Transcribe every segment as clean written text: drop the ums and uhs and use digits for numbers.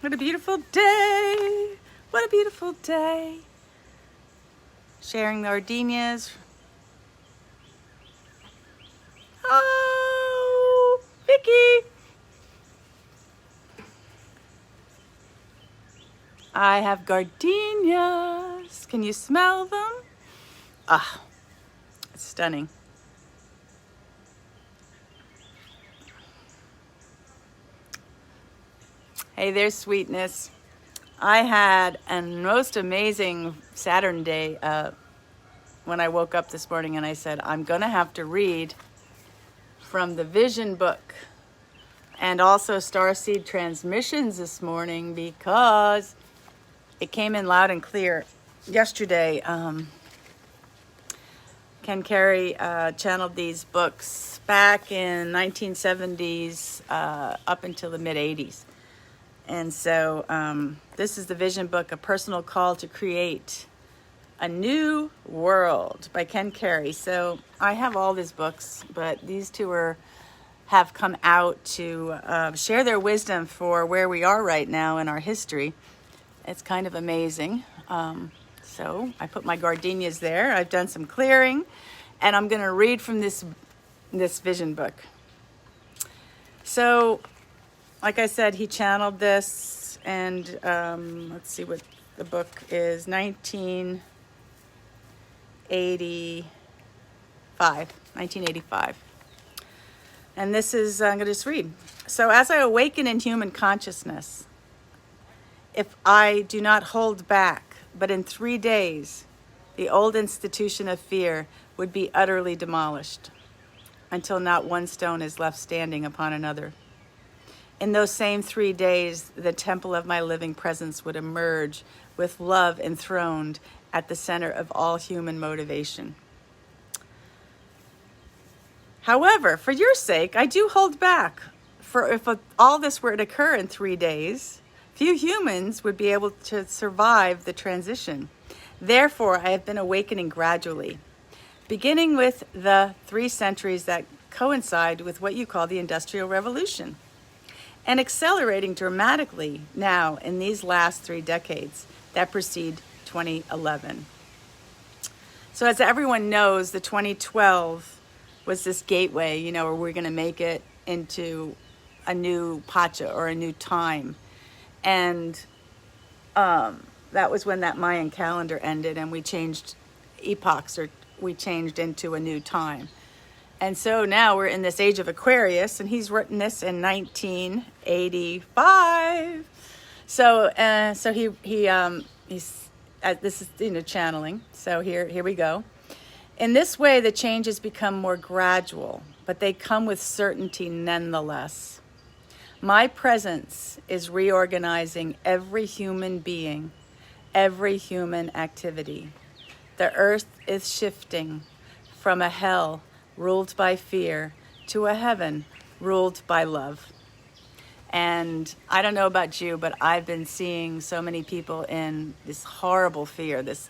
What a beautiful day. What a beautiful day. Sharing the Ardenias. Oh, Vicky. I have gardenias. Can you smell them? Ah, it's stunning. Hey, there's Sweetness. I had a most amazing Saturn day when I woke up this morning, and I said, I'm going to have to read from the Vision book and also Starseed Transmissions this morning because it came in loud and clear. Yesterday, Ken Carey channeled these books back in 1970s up until the mid-80s. And so this is the Vision book, A Personal Call to Create a New World by Ken Carey. So I have all these books, but these two have come out to share their wisdom for where we are right now in our history. It's kind of amazing. So I put my gardenias there. I've done some clearing, and I'm going to read from this Vision book. So, like I said, he channeled this, and let's see what the book is, 1985. And this is, I'm going to just read. So, as I awaken in human consciousness, if I do not hold back, but in 3 days, the old institution of fear would be utterly demolished until not one stone is left standing upon another. In those same 3 days, the temple of my living presence would emerge with love enthroned at the center of all human motivation. However, for your sake, I do hold back. For if all this were to occur in 3 days, few humans would be able to survive the transition. Therefore, I have been awakening gradually, beginning with the 3 centuries that coincide with what you call the Industrial Revolution, and accelerating dramatically now in these last 3 decades that precede 2011. So as everyone knows, the 2012 was this gateway, where we're going to make it into a new Pacha or a new time. And that was when that Mayan calendar ended and we changed epochs, or we changed into a new time. And so now we're in this age of Aquarius, and he's written this in 1985. So he's this is channeling. So here we go. In this way, the changes become more gradual, but they come with certainty nonetheless. My presence is reorganizing every human being, every human activity. The earth is shifting from a hell ruled by fear to a heaven ruled by love. And I don't know about you, but I've been seeing so many people in this horrible fear, this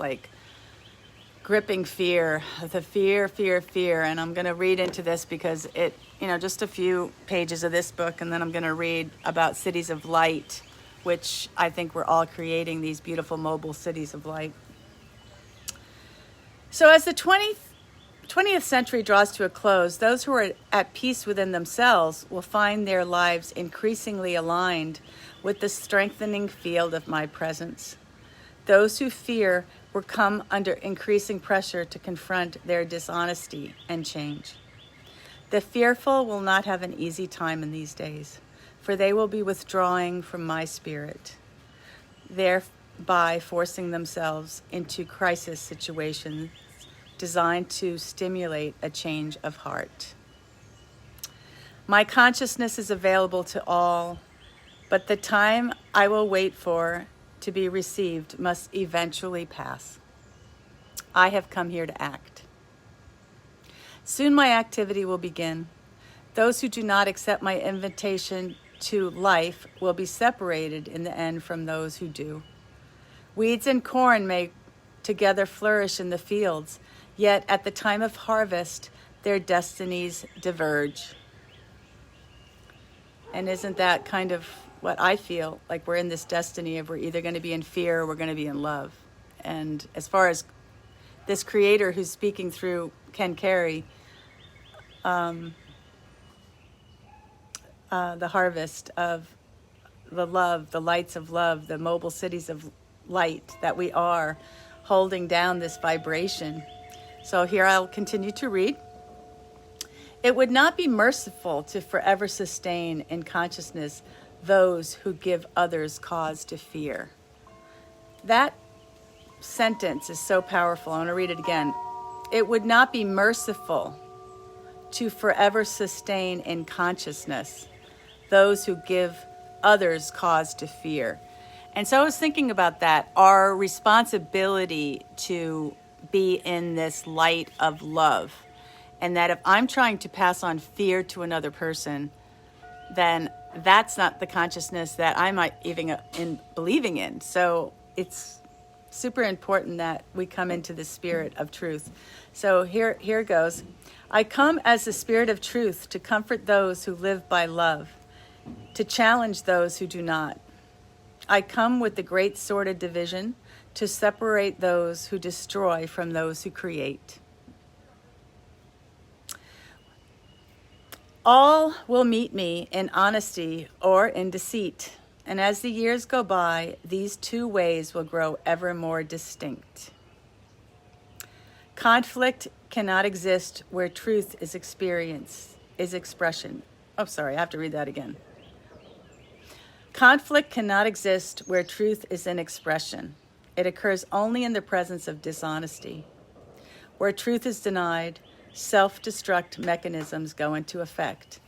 gripping fear, the fear. And I'm going to read into this because it, just a few pages of this book, and then I'm going to read about cities of light, which I think we're all creating these beautiful mobile cities of light. So as the 20th century draws to a close, those who are at peace within themselves will find their lives increasingly aligned with the strengthening field of my presence. Those who fear will come under increasing pressure to confront their dishonesty and change. The fearful will not have an easy time in these days, for they will be withdrawing from my spirit, thereby forcing themselves into crisis situations designed to stimulate a change of heart. My consciousness is available to all, but the time I will wait for to be received must eventually pass. I have come here to act. Soon my activity will begin. Those who do not accept my invitation to life will be separated in the end from those who do. Weeds and corn may together flourish in the fields, yet at the time of harvest, their destinies diverge. And isn't that kind of what I feel like we're in this destiny of we're either going to be in fear or we're going to be in love. And as far as this creator who's speaking through Ken Carey, the harvest of the love, the lights of love, the mobile cities of light that we are, holding down this vibration. So here I'll continue to read. It would not be merciful to forever sustain in consciousness those who give others cause to fear. That sentence is so powerful. I want to read it again. It would not be merciful to forever sustain in consciousness those who give others cause to fear. And so I was thinking about that, our responsibility to be in this light of love. And that if I'm trying to pass on fear to another person, then that's not the consciousness that I might even in believing in. So it's super important that we come into the spirit of truth. So here goes. I come as the spirit of truth to comfort those who live by love, to challenge those who do not. I come with the great sword of division to separate those who destroy from those who create. All will meet me in honesty or in deceit, and as the years go by, these two ways will grow ever more distinct. Conflict cannot exist where truth is expression. Oh, sorry, I have to read that again. Conflict cannot exist where truth is an expression. It occurs only in the presence of dishonesty. Where truth is denied, self-destruct mechanisms go into effect.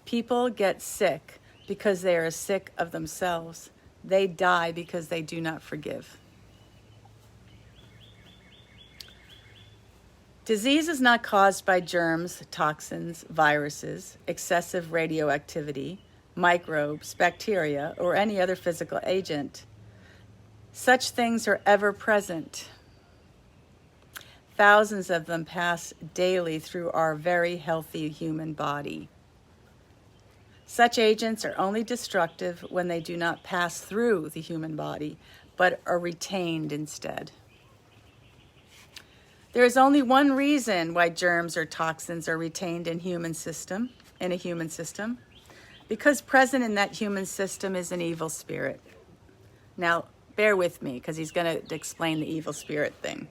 People get sick because they are sick of themselves. They die because they do not forgive. Disease is not caused by germs, toxins, viruses, excessive radioactivity, microbes, bacteria, or any other physical agent. Such things are ever present. Thousands of them pass daily through our very healthy human body. Such agents are only destructive when they do not pass through the human body, but are retained instead. There is only one reason why germs or toxins are retained in a human system, because present in that human system is an evil spirit. Now, bear with me, because he's going to explain the evil spirit thing.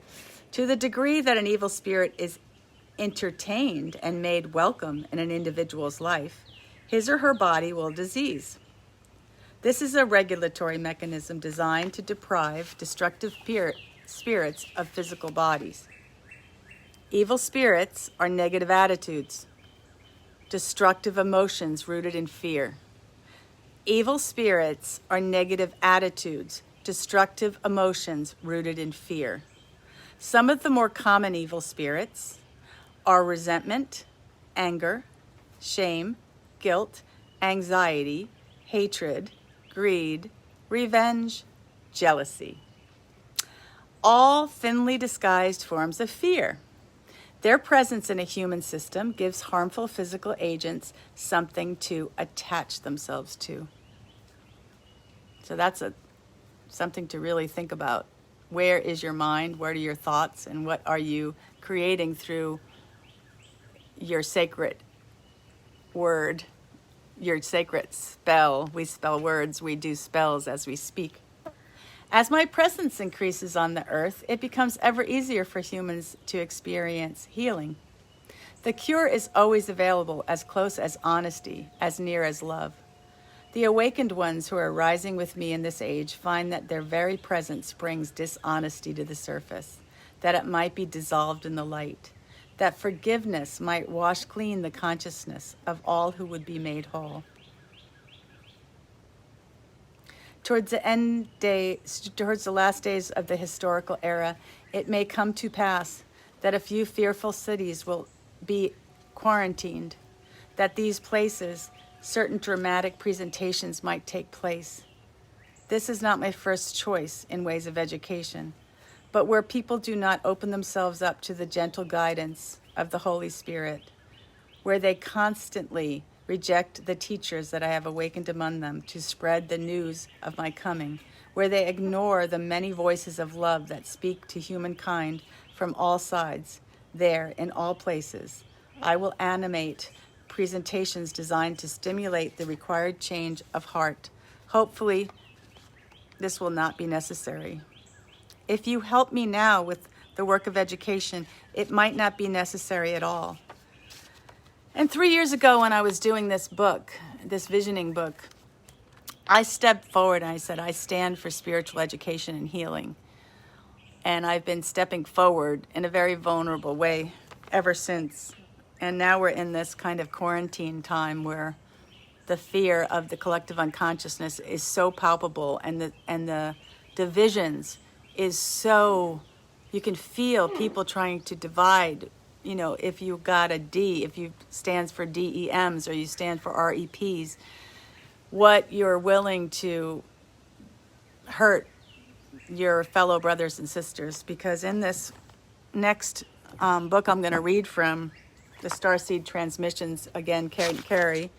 To the degree that an evil spirit is entertained and made welcome in an individual's life, his or her body will disease. This is a regulatory mechanism designed to deprive destructive spirits of physical bodies. Evil spirits are negative attitudes, destructive emotions rooted in fear. Evil spirits are negative attitudes, destructive emotions rooted in fear. Some of the more common evil spirits are resentment, anger, shame, guilt, anxiety, hatred, greed, revenge, jealousy. All thinly disguised forms of fear. Their presence in a human system gives harmful physical agents something to attach themselves to. So that's something to really think about. Where is your mind? Where are your thoughts? And what are you creating through your sacred word, your sacred spell? We spell words, we do spells as we speak. As my presence increases on the earth, it becomes ever easier for humans to experience healing. The cure is always available, as close as honesty, as near as love. The awakened ones who are rising with me in this age find that their very presence brings dishonesty to the surface, that it might be dissolved in the light, that forgiveness might wash clean the consciousness of all who would be made whole. Towards the last days of the historical era, it may come to pass that a few fearful cities will be quarantined, that these places, certain dramatic presentations might take place. This is not my first choice in ways of education, but where people do not open themselves up to the gentle guidance of the Holy Spirit, where they constantly reject the teachers that I have awakened among them to spread the news of my coming, where they ignore the many voices of love that speak to humankind from all sides, there, in all places. I will animate presentations designed to stimulate the required change of heart. Hopefully, this will not be necessary. If you help me now with the work of education, it might not be necessary at all. And 3 years ago, when I was doing this book, this visioning book, I stepped forward and I said, I stand for spiritual education and healing. And I've been stepping forward in a very vulnerable way ever since. And now we're in this kind of quarantine time where the fear of the collective unconsciousness is so palpable, and the divisions is so, you can feel people trying to divide. You know, if you got a D, if you stands for DEMs or you stand for REPs, what you're willing to hurt your fellow brothers and sisters. Because in this next book I'm going to read from, the Starseed Transmissions, again, Carey,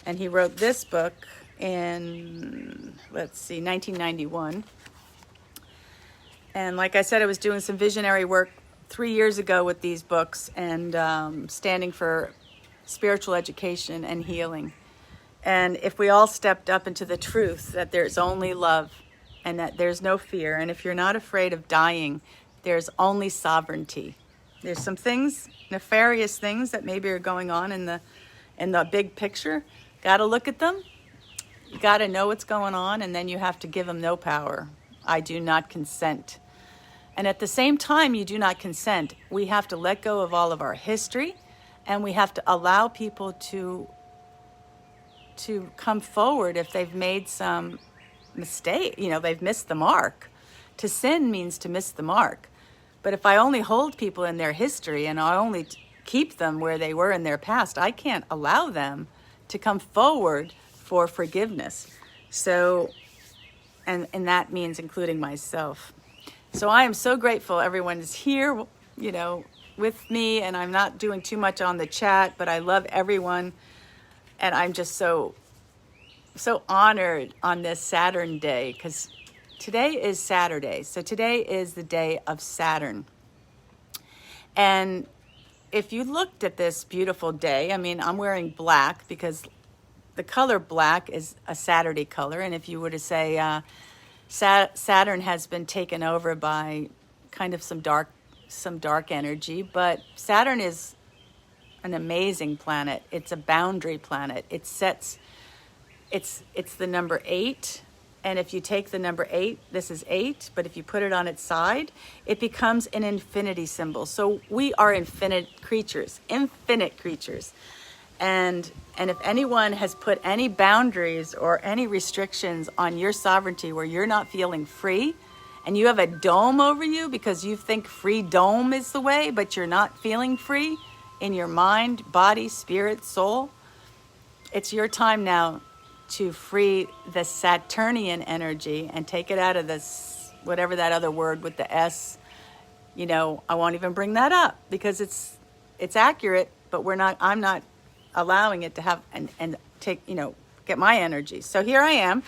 and he wrote this book in, 1991. And like I said, I was doing some visionary work 3 years ago with these books, and standing for spiritual education and healing. And if we all stepped up into the truth that there's only love and that there's no fear, and if you're not afraid of dying, there's only sovereignty. There's some things, nefarious things that maybe are going on in the big picture. Got to look at them. You got to know what's going on, and then you have to give them no power. I do not consent. And at the same time you do not consent, we have to let go of all of our history, and we have to allow people to come forward if they've made some mistake, they've missed the mark. To sin means to miss the mark. But if I only hold people in their history and I only keep them where they were in their past, I can't allow them to come forward for forgiveness. So, and that means including myself. So I am so grateful everyone is here, with me, and I'm not doing too much on the chat, but I love everyone. And I'm just so honored on this Saturn day, because today is Saturday. So today is the day of Saturn. And if you looked at this beautiful day, I'm wearing black because the color black is a Saturday color. And if you were to say Saturn has been taken over by kind of some dark energy, but Saturn is an amazing planet. It's a boundary planet. It's the number 8. And if you take the number 8, this is 8, but if you put it on its side, it becomes an infinity symbol. So we are infinite creatures. And if anyone has put any boundaries or any restrictions on your sovereignty where you're not feeling free, and you have a dome over you because you think freedom is the way, but you're not feeling free in your mind, body, spirit, soul, it's your time now to free the Saturnian energy and take it out of this, whatever that other word with the S, I won't even bring that up because it's accurate, but I'm not allowing it to have and take, get my energy. So here I am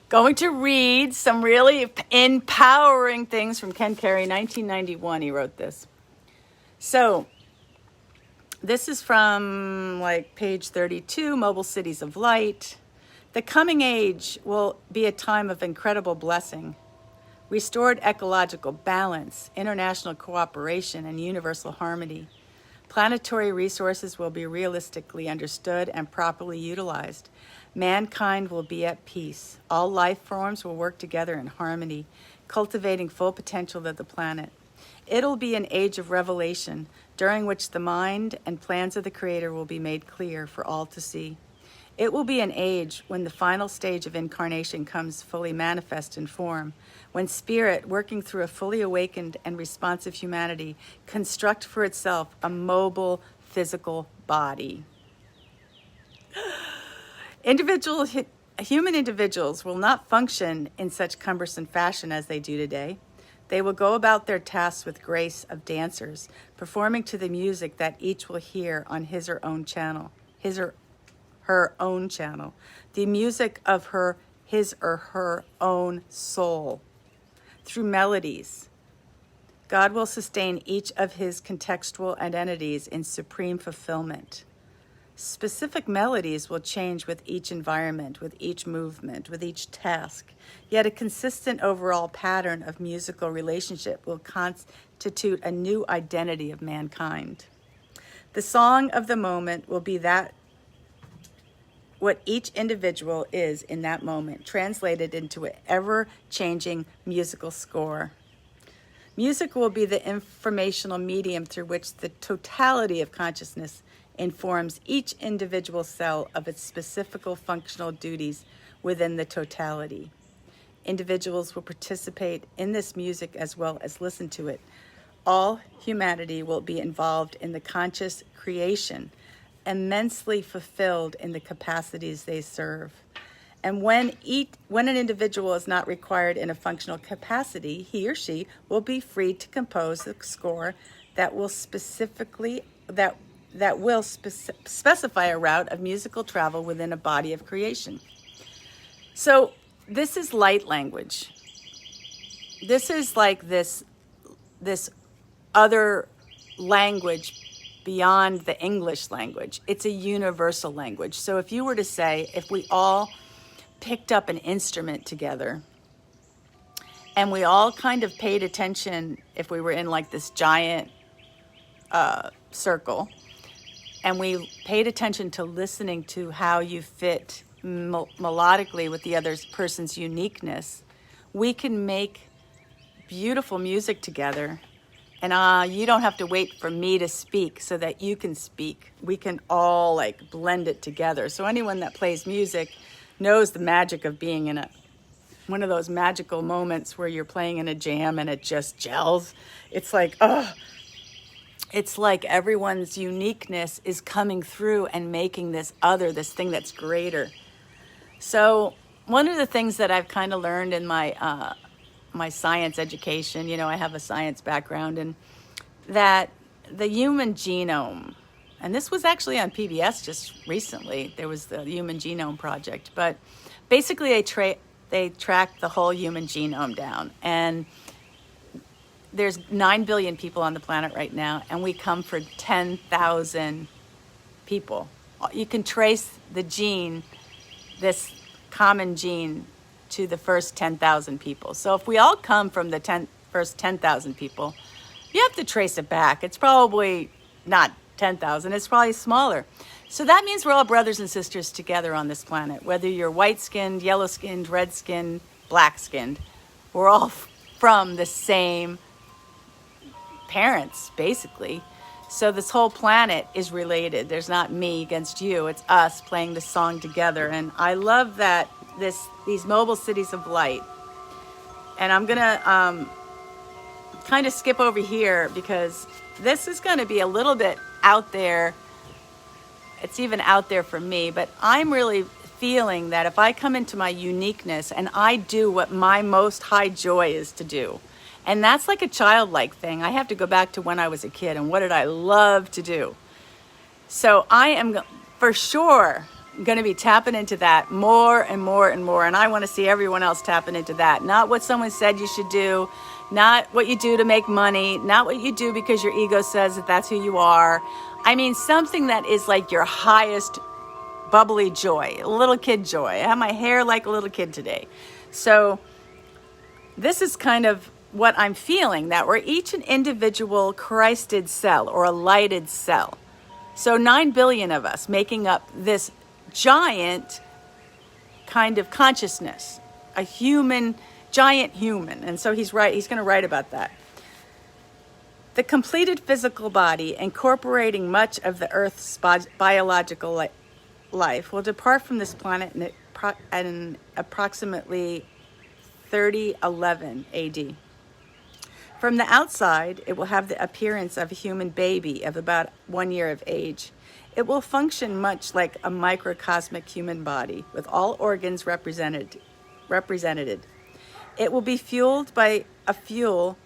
going to read some really empowering things from Ken Carey, 1991. He wrote this. So this is from page 32, Mobile Cities of Light. The coming age will be a time of incredible blessing. Restored ecological balance, international cooperation, and universal harmony. Planetary resources will be realistically understood and properly utilized. Mankind will be at peace. All life forms will work together in harmony, cultivating full potential of the planet. It'll be an age of revelation, during which the mind and plans of the Creator will be made clear for all to see. It will be an age when the final stage of incarnation comes fully manifest in form, when Spirit, working through a fully awakened and responsive humanity, construct for itself a mobile physical body. Human individuals will not function in such cumbersome fashion as they do today. They will go about their tasks with grace of dancers, performing to the music that each will hear on his or her own channel, the music of his or her own soul. Through melodies, God will sustain each of his contextual identities in supreme fulfillment. Specific melodies will change with each environment, with each movement, with each task, yet a consistent overall pattern of musical relationship will constitute a new identity of mankind. The song of the moment will be that what each individual is in that moment, translated into an ever-changing musical score. Music will be the informational medium through which the totality of consciousness informs each individual cell of its specific functional duties within the totality. Individuals will participate in this music as well as listen to it. All humanity will be involved in the conscious creation, immensely fulfilled in the capacities they serve. And when an individual is not required in a functional capacity, he or she will be free to compose the score that will specify a route of musical travel within a body of creation. So this is light language. This is like this other language beyond the English language. It's a universal language. So if you were to say, if we all picked up an instrument together and we all kind of paid attention, if we were in like this giant circle, and we paid attention to listening to how you fit melodically with the other person's uniqueness, we can make beautiful music together. And you don't have to wait for me to speak so that you can speak. We can all like blend it together. So anyone that plays music knows the magic of being in one of those magical moments where you're playing in a jam and it just gels. It's like, it's like everyone's uniqueness is coming through and making this thing that's greater. So one of the things that I've kind of learned in my my science education, I have a science background, and that the human genome, and this was actually on PBS just recently, there was the Human Genome Project, but basically they tracked the whole human genome down, and there's 9 billion people on the planet right now, and we come from 10,000 people. You can trace the gene, this common gene, to the first 10,000 people. So if we all come from the first 10,000 people, you have to trace it back. It's probably not 10,000, it's probably smaller. So that means we're all brothers and sisters together on this planet, whether you're white-skinned, yellow-skinned, red-skinned, black-skinned. We're all from the same parents, basically. So this whole planet is related. There's not me against you. It's us playing this song together. And I love that these mobile cities of light. And I'm gonna kind of skip over here because this is going to be a little bit out there. It's even out there for me, but I'm really feeling that if I come into my uniqueness and I do what my most high joy is to do, and that's like a childlike thing. I have to go back to when I was a kid and what did I love to do. So I am for sure going to be tapping into that more and more and more. And I want to see everyone else tapping into that. Not what someone said you should do, not what you do to make money, not what you do because your ego says that that's who you are. I mean, something that is like your highest bubbly joy, a little kid joy. I have my hair like a little kid today. So this is kind of what I'm feeling, that we're each an individual Christed cell or a lighted cell. So 9 billion of us making up this giant kind of consciousness, a human, giant human. And so he's going to write about that. The completed physical body, incorporating much of the Earth's biological life, will depart from this planet in approximately 3011 AD. From the outside, it will have the appearance of a human baby of about 1 year of age. It will function much like a microcosmic human body, with all organs represented. It will be fueled by a fuel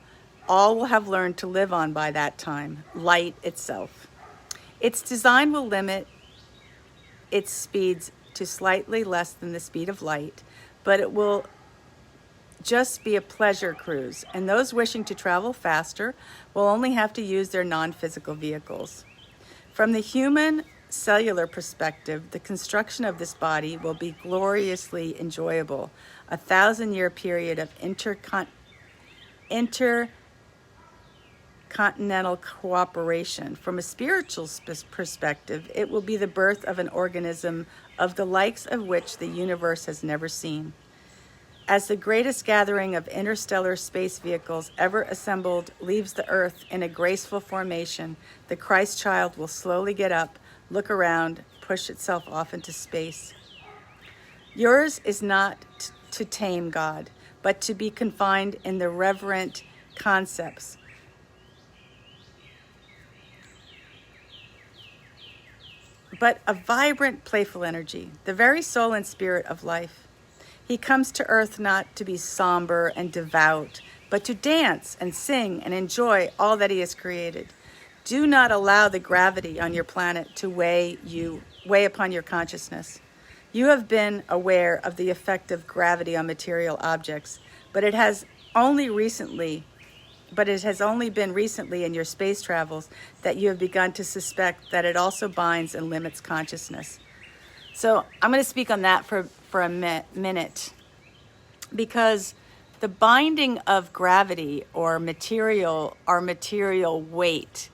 all will have learned to live on by that time, light itself. Its design will limit its speeds to slightly less than the speed of light, but it will just be a pleasure cruise, and those wishing to travel faster will only have to use their non-physical vehicles. From the human cellular perspective, the construction of this body will be gloriously enjoyable, a 1,000-year period of intercontinental cooperation. From a spiritual perspective, it will be the birth of an organism of the likes of which the universe has never seen. As the greatest gathering of interstellar space vehicles ever assembled leaves the Earth in a graceful formation, the Christ child will slowly get up, look around, push itself off into space. Yours is not to tame God, but to be confined in the reverent concepts. But a vibrant, playful energy, the very soul and spirit of life. He comes to earth not to be somber and devout, but to dance and sing and enjoy all that he has created. Do not allow the gravity on your planet to weigh upon your consciousness. You have been aware of the effect of gravity on material objects, but it has only been recently in your space travels that you have begun to suspect that it also binds and limits consciousness. So I'm going to speak on that for a minute, because the binding of gravity or our material weight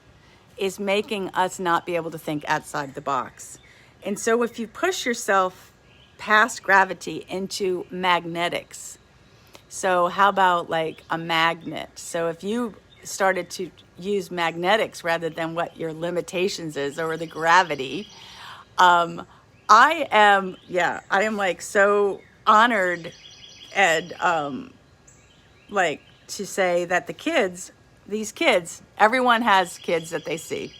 is making us not be able to think outside the box. And so if you push yourself past gravity into magnetics, so how about like a magnet? So if you started to use magnetics rather than what your limitations is or the gravity, I am like so honored and like to say that these kids, everyone has kids that they see.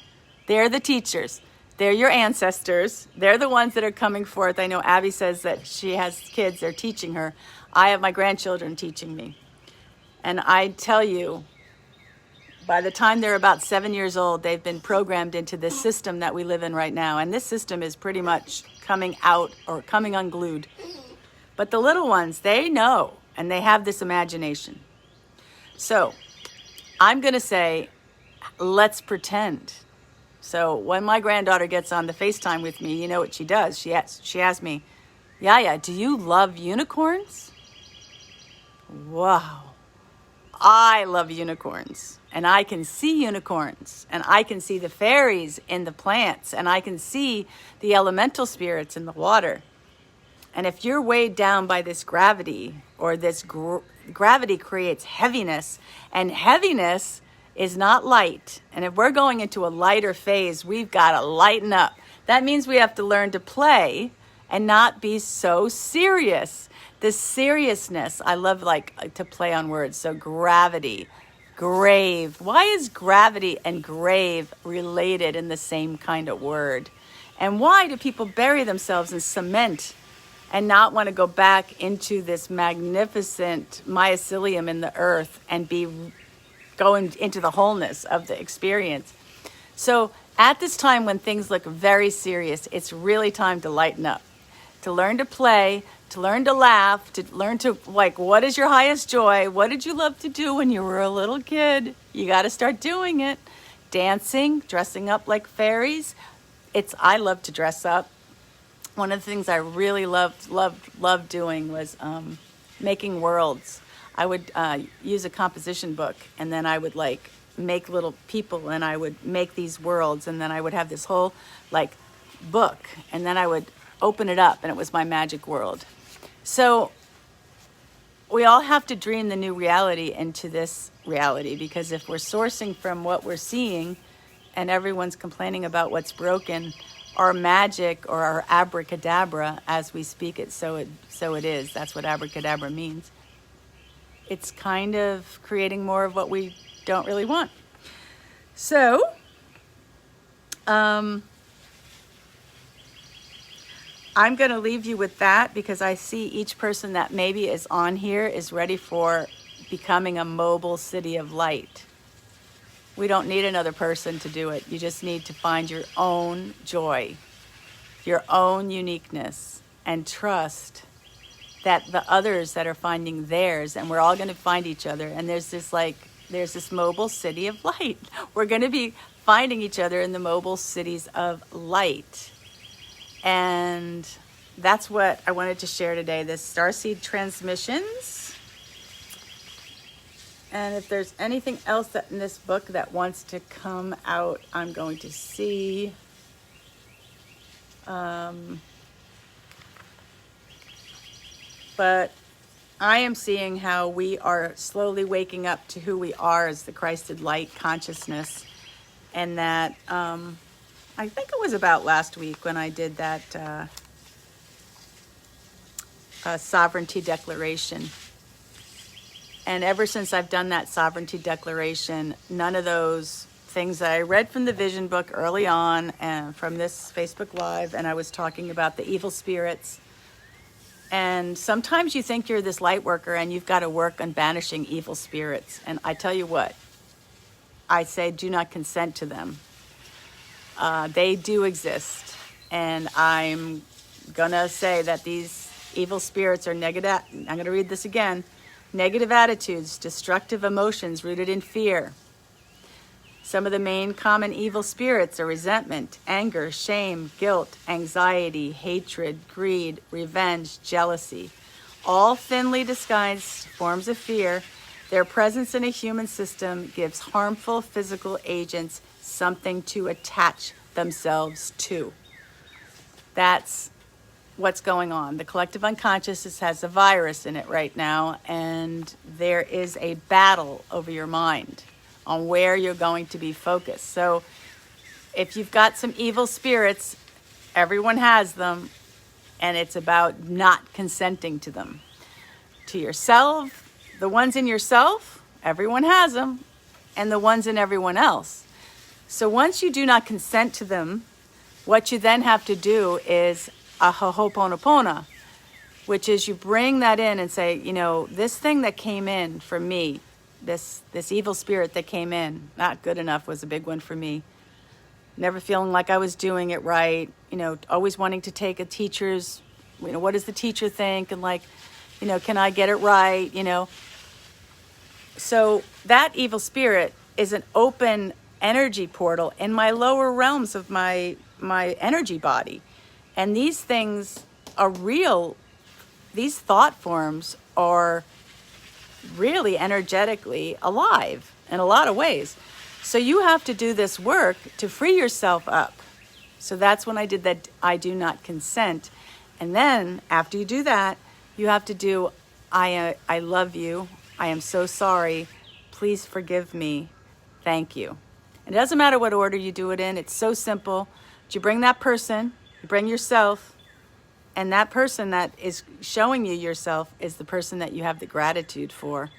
They're the teachers. They're your ancestors. They're the ones that are coming forth. I know Abby says that she has kids, they're teaching her. I have my grandchildren teaching me. And I tell you, by the time they're about 7 years old, they've been programmed into this system that we live in right now. And this system is pretty much coming out or coming unglued. But the little ones, they know, and they have this imagination. So I'm going to say, let's pretend. So when my granddaughter gets on the FaceTime with me, you know what she does? She asks me, Yaya, do you love unicorns? Wow. I love unicorns, and I can see unicorns, and I can see the fairies in the plants, and I can see the elemental spirits in the water. And if you're weighed down by this gravity, or this gravity creates heaviness, and heaviness is not light. And if we're going into a lighter phase, we've got to lighten up. That means we have to learn to play and not be so serious. This seriousness, I love to play on words. So gravity, grave. Why is gravity and grave related in the same kind of word? And why do people bury themselves in cement and not want to go back into this magnificent mycelium in the earth and be going into the wholeness of the experience? So at this time when things look very serious, it's really time to lighten up, to learn to play, to learn to laugh, to learn to, what is your highest joy? What did you love to do when you were a little kid? You got to start doing it. Dancing, dressing up like fairies. I love to dress up. One of the things I really loved doing was making worlds. I would use a composition book, and then I would make little people, and I would make these worlds, and then I would have this whole book, and then I would open it up, and it was my magic world. So we all have to dream the new reality into this reality, because if we're sourcing from what we're seeing and everyone's complaining about what's broken, our magic or our abracadabra, as we speak it, so it is. That's what abracadabra means. It's kind of creating more of what we don't really want. So, I'm going to leave you with that, because I see each person that maybe is on here is ready for becoming a mobile city of light. We don't need another person to do it. You just need to find your own joy. your own uniqueness and trust that the others that are finding theirs, and we're all going to find each other. And there's this mobile city of light. We're going to be finding each other in the mobile cities of light. And that's what I wanted to share today, this Starseed Transmissions. And if there's anything else that in this book that wants to come out, I'm going to see. But I am seeing how we are slowly waking up to who we are as the Christed light consciousness. And that, I think it was about last week when I did that sovereignty declaration. And ever since I've done that sovereignty declaration, none of those things that I read from the vision book early on and from this Facebook Live, and I was talking about the evil spirits. And sometimes you think you're this light worker and you've got to work on banishing evil spirits. And I tell you what, I say do not consent to them. They do exist. And I'm going to say that these evil spirits are negative. I'm going to read this again. Negative attitudes, destructive emotions rooted in fear. Some of the main common evil spirits are resentment, anger, shame, guilt, anxiety, hatred, greed, revenge, jealousy. All thinly disguised forms of fear. Their presence in a human system gives harmful physical agents something to attach themselves to. That's what's going on. The collective unconsciousness has a virus in it right now, and there is a battle over your mind on where you're going to be focused. So if you've got some evil spirits, everyone has them, and it's about not consenting to them. To yourself, the ones in yourself, everyone has them, and the ones in everyone else. So once you do not consent to them, what you then have to do is a ho'oponopono, which is you bring that in and say, you know, this thing that came in for me, this evil spirit that came in, not good enough, was a big one for me. Never feeling like I was doing it right, you know, always wanting to take a teacher's, you know, what does the teacher think? And like, you know, can I get it right? You know, so that evil spirit is an open energy portal in my lower realms of my energy body. And these things are real. These thought forms are really energetically alive in a lot of ways. So you have to do this work to free yourself up. So that's when I did that I do not consent. And then after you do that, you have to do I love you. I am so sorry. Please forgive me. Thank you. And it doesn't matter what order you do it in. It's so simple. You bring that person, you bring yourself, and that person that is showing you yourself is the person that you have the gratitude for.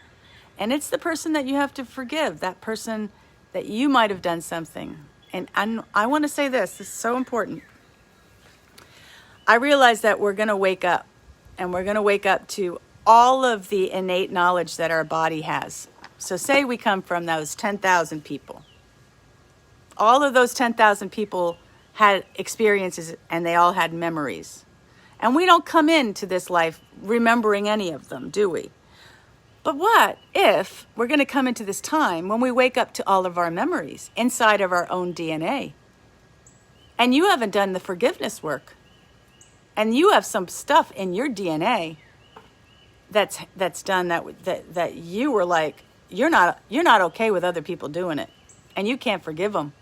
And it's the person that you have to forgive, that person that you might have done something. And I want to say this is so important. I realize that we're going to wake up, and we're going to wake up to all of the innate knowledge that our body has. So say we come from those 10,000 people. All of those 10,000 people had experiences, and they all had memories. And we don't come into this life remembering any of them, do we? But what if we're going to come into this time when we wake up to all of our memories inside of our own DNA? And you haven't done the forgiveness work. And you have some stuff in your DNA that's done that you were like, you're not okay with other people doing it. And you can't forgive them.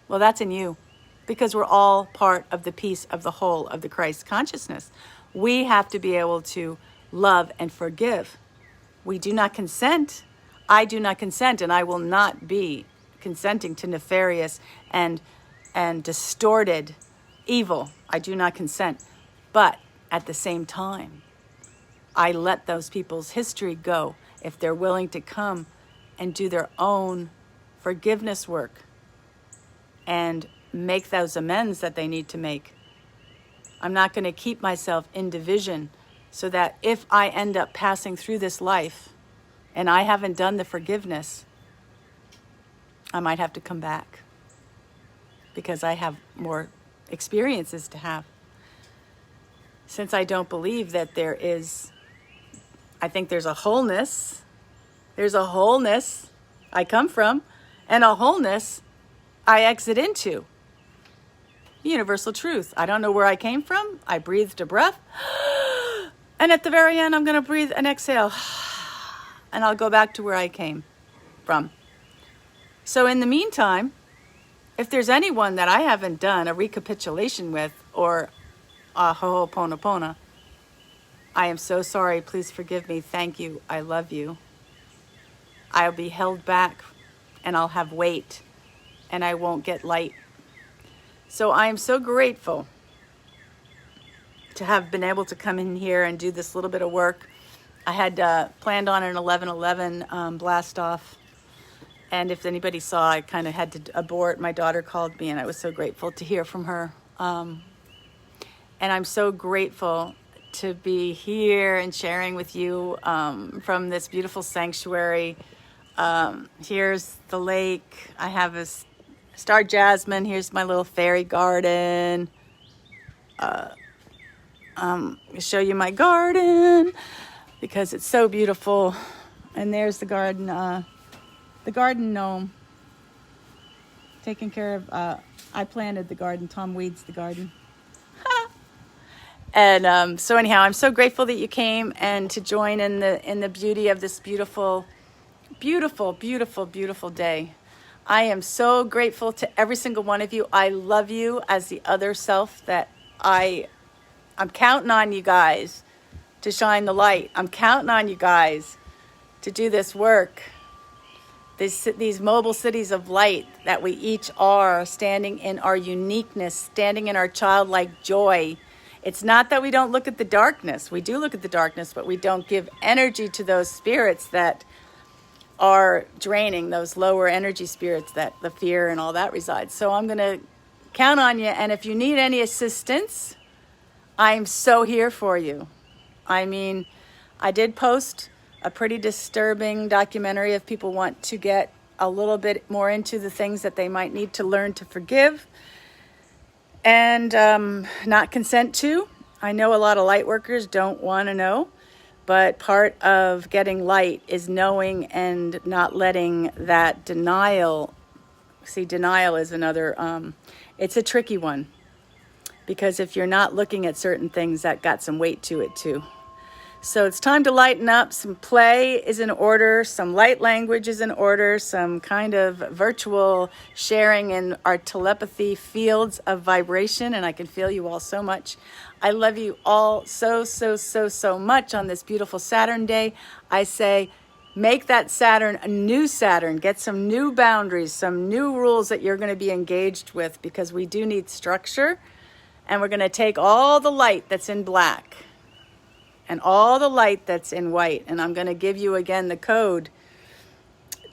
Well, that's in you. Because we're all part of the piece of the whole of the Christ consciousness. We have to be able to love and forgive. We do not consent. I do not consent, and I will not be consenting to nefarious and distorted evil. I do not consent. But at the same time, I let those people's history go if they're willing to come and do their own forgiveness work and make those amends that they need to make. I'm not going to keep myself in division so that if I end up passing through this life and I haven't done the forgiveness, I might have to come back because I have more experiences to have. since I don't believe that there is, I think there's a wholeness. There's a wholeness I come from and a wholeness I exit into. Universal truth. I don't know where I came from. I breathed a breath. And at the very end, I'm going to breathe an exhale. And I'll go back to where I came from. So in the meantime, if there's anyone that I haven't done a recapitulation with or a ho'oponopono, I am so sorry. Please forgive me. Thank you. I love you. I'll be held back and I'll have weight and I won't get light. So I am so grateful to have been able to come in here and do this little bit of work. I had planned on an 11:11 blast off. And if anybody saw, I kind of had to abort. My daughter called me and I was so grateful to hear from her. And I'm so grateful to be here and sharing with you from this beautiful sanctuary. Here's the lake. I have a star jasmine. Here's my little fairy garden. I'll show you my garden because it's so beautiful. And there's the garden gnome taking care of, I planted the garden. Tom weeds the garden. And so anyhow, I'm so grateful that you came and to join in the beauty of this beautiful, beautiful, beautiful, beautiful day. I am so grateful to every single one of you. I love you as the other self that I'm counting on you guys to shine the light. I'm counting on you guys to do this work. These mobile cities of light that we each are, standing in our uniqueness, standing in our childlike joy. It's not that we don't look at the darkness. We do look at the darkness, but we don't give energy to those spirits that are draining, those lower energy spirits that the fear and all that resides. So I'm going to count on you. And if you need any assistance, I'm so here for you. I mean, I did post a pretty disturbing documentary if people want to get a little bit more into the things that they might need to learn to forgive and not consent to. I know a lot of light workers don't want to know, but part of getting light is knowing and not letting that denial. See, denial is another, it's a tricky one because if you're not looking at certain things, that got some weight to it too. So it's time to lighten up. Some play is in order. Some light language is in order. Some kind of virtual sharing in our telepathy fields of vibration. And I can feel you all so much. I love you all so, so, so, so much on this beautiful Saturn day. I say, make that Saturn a new Saturn. Get some new boundaries, some new rules that you're going to be engaged with because we do need structure. And we're going to take all the light that's in black and all the light that's in white. And I'm going to give you again the code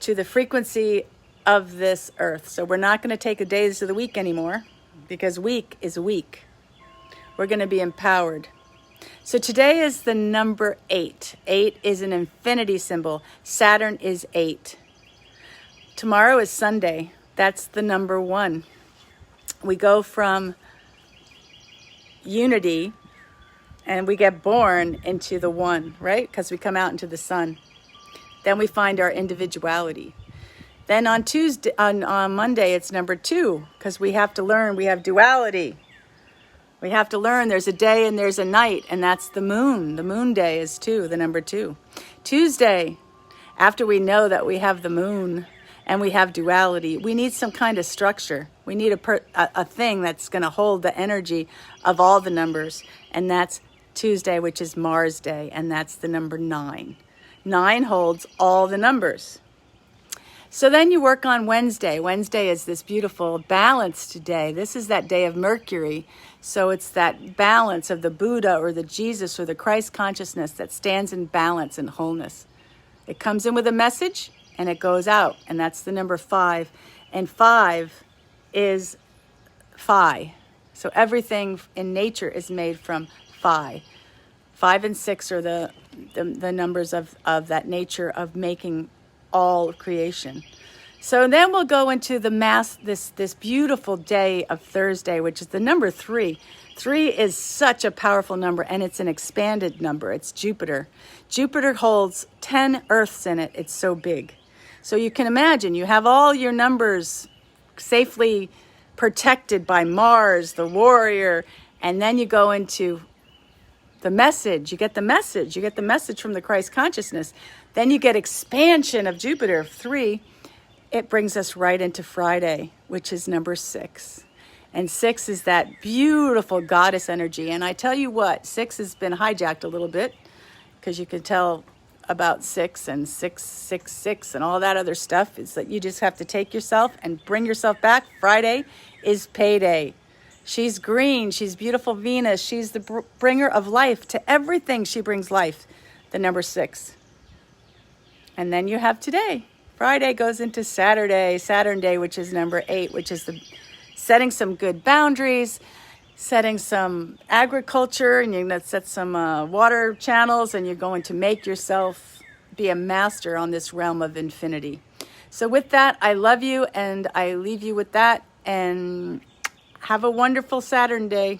to the frequency of this earth. So we're not going to take the days of the week anymore because week is weak. We're going to be empowered. So today is the number 8. 8 is an infinity symbol. Saturn is 8. Tomorrow is Sunday. That's the number 1. We go from unity and we get born into the 1, right? Because we come out into the sun. Then we find our individuality. Then on Tuesday, on Monday, it's number 2 because we have to learn we have duality. We have to learn there's a day and there's a night, and that's the moon. The moon day is 2, the number 2. Tuesday, after we know that we have the moon and we have duality, we need some kind of structure. We need a thing that's going to hold the energy of all the numbers, and that's Tuesday, which is Mars Day, and that's the number 9. 9 holds all the numbers. So then you work on Wednesday. Wednesday is this beautiful balanced day. This is that day of Mercury. So it's that balance of the Buddha or the Jesus or the Christ consciousness that stands in balance and wholeness. It comes in with a message and it goes out, and that's the number 5. And 5 is Phi. So everything in nature is made from Phi. 5 and 6 are the numbers of that nature of making all of creation. So then we'll go into the this beautiful day of Thursday, which is the number 3. 3 is such a powerful number, and it's an expanded number. It's Jupiter. Jupiter holds 10 Earths in it. It's so big. So you can imagine you have all your numbers safely protected by Mars, the warrior, and then you go into the message. You get the message. You get the message from the Christ consciousness. Then you get expansion of Jupiter, 3. It brings us right into Friday, which is number 6. And 6 is that beautiful goddess energy. And I tell you what, 6 has been hijacked a little bit, because you can tell about 6 and 666 and all that other stuff. Is that you just have to take yourself and bring yourself back. Friday is payday. She's green. She's beautiful Venus. She's the bringer of life. To everything she brings life, the number 6. And then you have today. Friday goes into Saturday, Saturn Day, which is number 8, which is the setting some good boundaries, setting some agriculture, and you're going to set some water channels, and you're going to make yourself be a master on this realm of infinity. So with that, I love you, and I leave you with that, and have a wonderful Saturn Day.